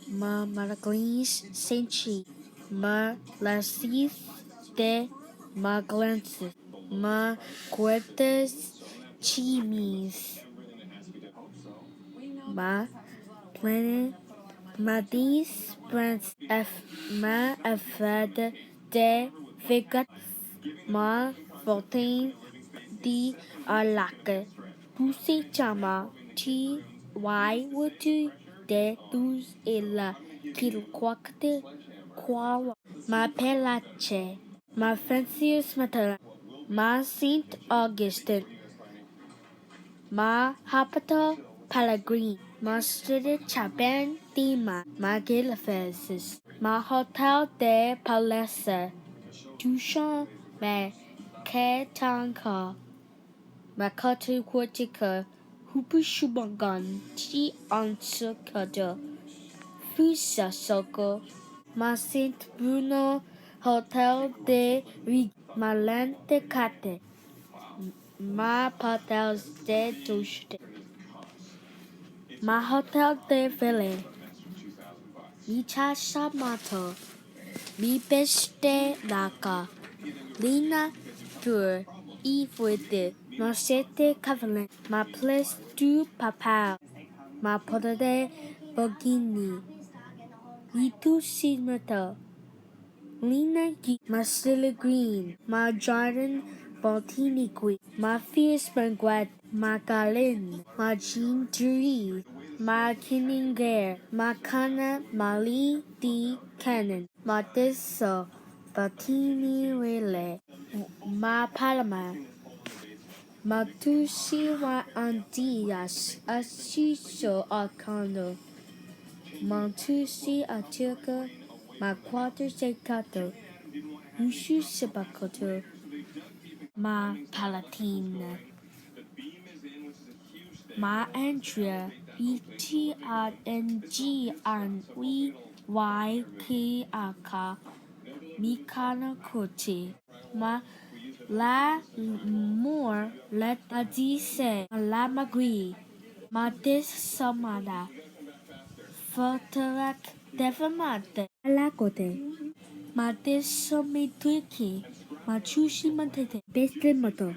ma malagris senti, ma lasis de maglances, ma cortes chimis, ma plene madis brans f ma afada de vegat, ma voltain di alaca, pussy chama, ti wutu de dus et la kilquacte quawa, ma pelache, ma Francis Matera, ma Saint Augustine, ma Hapata Pellegrini, ma Studio Chaban Dima, ma Gilfesis, ma Hotel de Palesa, Duchamp, ma Ketanka, ma Katu Quartica, Hupushubangan, Ti Ansukada, Fusa Soko, ma Saint Bruno Hotel de Rig, ma Lente Cate, ma Hotels de Dushte, ma Hotel de Ville, mi Chasha Mato, mi Beste Naka, Lina Tour, Yves ma Sete Cavalin, ma Place du Papa, ma Porta de Bogini, Litu Simata, Lina G, ma Stilla Green, ma Jordan Baltiniqui, ma Fierce Banguet, ma Galin, ma Jean Dury, ma Kinninger, ma Kana Mali D. Cannon, ma Dessa Batini Rele, ma Palama, ma Tushi wa Andias, Ashiso Arcano, ma Tushi Atirka, ma Quater Secato, Ushu Sibakoto, ma Palatine, ma Andrea, ETRNG and YKAK, Mikana Kochi, ma La More Let Adise, La Magui, ma Des Samada, Fotelak Devamate, Alakote, ma Des Somitwiki, ma Chushi Matete, Beste Moto.